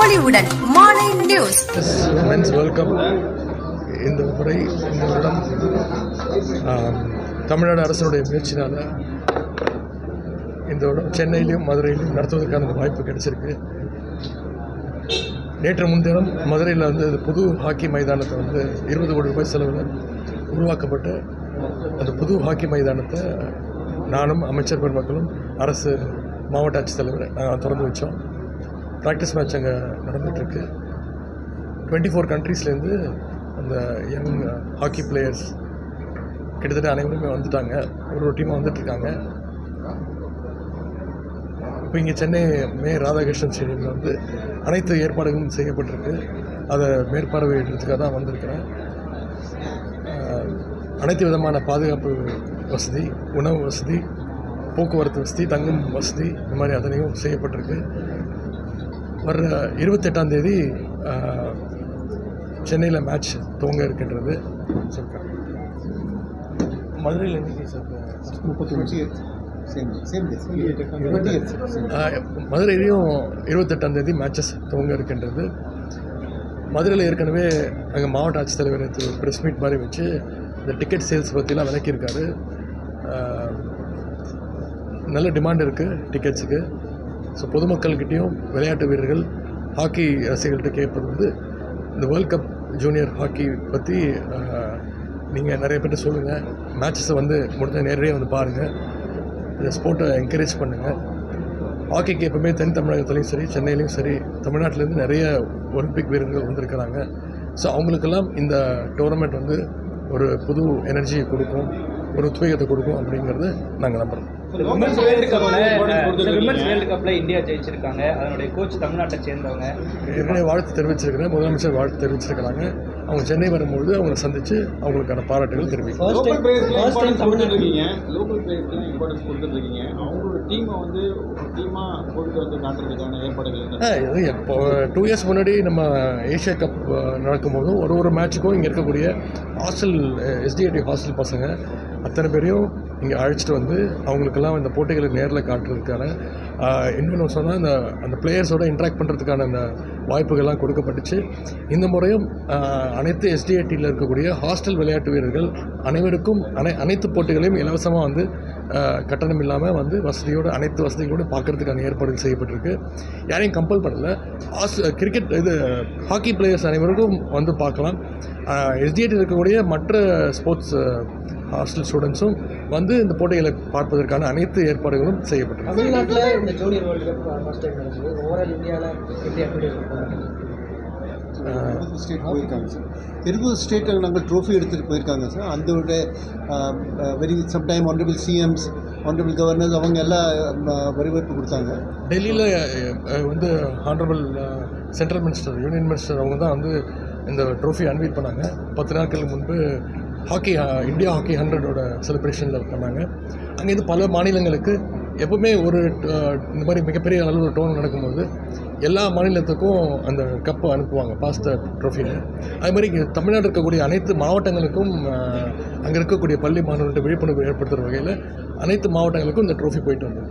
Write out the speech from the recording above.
பொலிவுடன் மாலை news. Men's world cup இந்த வருடம் தமிழ்நாடு அரசினுடைய முயற்சினால் இந்த வருடம் சென்னையிலையும் மதுரையிலையும் நடத்துவதற்கான வாய்ப்பு கிடைச்சிருக்கு. நேற்று முன்தினம் மதுரையில் வந்து புது ஹாக்கி மைதானத்தை வந்து 20 கோடி ரூபாய் செலவில் உருவாக்கப்பட்ட அந்த புது ஹாக்கி மைதானத்தை நானும் அமைச்சர் பெருமக்களும் அரசு மாவட்ட ஆட்சித்தலைவர் நாங்கள் திறந்து வச்சோம். ப்ராக்டிஸ் மேட்ச் அங்கே நடந்துகிட்ருக்கு. 24 கண்ட்ரீஸ்லேருந்து அந்த யங் ஹாக்கி பிளேயர்ஸ் கிட்டத்தட்ட அனைவருமே வந்துட்டாங்க. ஒரு டீமாக வந்துட்டுருக்காங்க. இப்போ இங்கே சென்னை ராதாகிருஷ்ணன் ஸ்டேடியமில் வந்து அனைத்து ஏற்பாடுகளும் செய்யப்பட்டிருக்கு. அதை மேற்பார்வையிடுறதுக்காக தான் வந்திருக்கிறேன். அனைத்து விதமான பாதுகாப்பு வசதி, உணவு வசதி, போக்குவரத்து வசதி, தங்கும் வசதி, இந்த மாதிரி அதனையும் செய்யப்பட்டிருக்கு. வர்ற 28ஆம் தேதி சென்னையில் மேட்ச் துவங்க இருக்கின்றது. மதுரையில் என்றைக்கு சார்? மதுரையிலையும் 28ஆம் தேதி மேட்சஸ் துவங்க இருக்கின்றது. மதுரையில் ஏற்கனவே அங்கே மாவட்ட ஆட்சித்தலைவர் ஒரு ப்ரெஸ் மீட் மாதிரி வச்சு இந்த டிக்கெட் சேல்ஸ் பற்றிலாம் விளக்கியிருக்காரு. நல்ல டிமாண்ட் இருக்குது டிக்கெட்ஸுக்கு. ஸோ பொதுமக்கள்கிட்டையும் விளையாட்டு வீரர்கள், ஹாக்கி ரசிகர்கள்ட்ட கேட்பது வந்து இந்த வேர்ல்ட் கப் ஜூனியர் ஹாக்கி பற்றி நீங்கள் நிறைய பேர்ட்ட சொல்லுங்கள். மேட்சஸை வந்து முடிஞ்ச நேரடியாக வந்து பாருங்கள். இந்த ஸ்போர்ட்டை என்கரேஜ் பண்ணுங்கள். ஹாக்கிக்கு எப்பவுமே தென் தமிழகத்துலேயும் சரி, சென்னையிலையும் சரி, தமிழ்நாட்டிலேருந்து நிறைய ஒலிம்பிக் வீரர்கள் வந்திருக்கிறாங்க. ஸோ அவங்களுக்கெல்லாம் இந்த டோர்னமெண்ட் வந்து ஒரு புது எனர்ஜியை கொடுக்கும், ஒரு உத்வேகத்தை கொடுக்கும் அப்படிங்கிறது நாங்கள் நம்புகிறோம். விமென்ஸ் வேர்ல்டு கப்பில் இந்தியா ஜெயிச்சிருக்காங்க. அதனுடைய கோச் தமிழ்நாட்டை சேர்ந்தவங்க. ஏற்கனவே வாழ்த்து தெரிவிச்சிருக்கிறேன். முதலமைச்சர் வாழ்த்து தெரிவிச்சிருக்கிறாங்க. அவங்க சென்னை வரும்பொழுது அவங்களை சந்தித்து அவங்களுக்கான பாராட்டுகள் தெரிவிக்கிறேன். லோக்கல் பிளேயர்ஸ்க்கு இம்பார்ட்டன்ஸ் கொடுத்துருக்கீங்க. அவங்களோட டீமை வந்து டீமாக கொண்டு வந்து காட்டுறதுக்கான ஏற்பாடுகள் இப்போ 2 இயர்ஸ் முன்னாடி நம்ம ஏஷியா கப் நடக்கும்போதும் ஒரு மேட்சுக்கும் இங்கே இருக்கக்கூடிய ஹாஸ்டல் எஸ்டிஏடி ஹாஸ்டல் பசங்க அத்தனை பேரையும் இங்கே அழைச்சிட்டு வந்து அவங்களுக்கெல்லாம் இந்த போட்டிகளை நேரில் காட்டுறதுக்கான இன்னொன்று சொன்னால் அந்த பிளேயர்ஸோட இன்ட்ராக்ட் பண்ணுறதுக்கான அந்த வாய்ப்புகள்லாம் கொடுக்கப்பட்டுச்சு. இந்த முறையும் அனைத்து எஸ்டிஏடியில் இருக்கக்கூடிய ஹாஸ்டல் விளையாட்டு வீரர்கள் அனைவருக்கும் அனைத்து போட்டிகளையும் இலவசமாக வந்து கட்டணம் இல்லாமல் வந்து வசதியோடு அனைத்து வசதிகளோடு பார்க்குறதுக்கான ஏற்பாடுகள் செய்யப்பட்டிருக்கு. யாரையும் கம்பல் பண்ணல. கிரிக்கெட் ஹாக்கி பிளேயர்ஸ் அனைவருக்கும் வந்து பார்க்கலாம். எஸ்டிஏடியில் இருக்கக்கூடிய மற்ற ஸ்போர்ட்ஸ் ஹாஸ்டல் ஸ்டூடெண்ட்ஸும் வந்து இந்த போட்டிகளை பார்ப்பதற்கான அனைத்து ஏற்பாடுகளும் செய்யப்பட்டிருக்கு. தமிழ்நாட்டில் இந்த junior world cup first time நடக்குது. ஓவரால் இந்தியாவில் எப்படி ஸ்டேட் போயிருக்காங்க சார். 20 ஸ்டேட்டில் நாங்கள் ட்ரோஃபி எடுத்துகிட்டு போயிருக்காங்க சார். அதோட very sometime honourable CMs, honourable governors அவங்க எல்லாம் வரவேற்பு கொடுத்தாங்க. டெல்லியில் வந்து honourable central minister, union minister அவங்க தான் வந்து இந்த ட்ரோஃபி அன்வீல் பண்ணாங்க. 10 நாட்களுக்கு முன்பு இந்தியா ஹாக்கி 100ஓட செலிப்ரேஷனில் பண்ணாங்க. அங்கேருந்து பல மாநிலங்களுக்கு எப்பவுமே இந்த மாதிரி மிகப்பெரிய அளவில் ஒரு டோர்னமெண்ட் நடக்கும்போது எல்லா மாநிலத்துக்கும் அந்த கப்பை அனுப்புவாங்க, பாஸ்த ட்ரோஃபின்னு. அது மாதிரி இங்கே தமிழ்நாடு இருக்கக்கூடிய அனைத்து மாவட்டங்களுக்கும் அங்கே இருக்கக்கூடிய பள்ளி மாணவர்கள்ட்ட விழிப்புணர்வு ஏற்படுத்துகிற வகையில் அனைத்து மாவட்டங்களுக்கும் இந்த ட்ரோஃபி போயிட்டு வந்தது.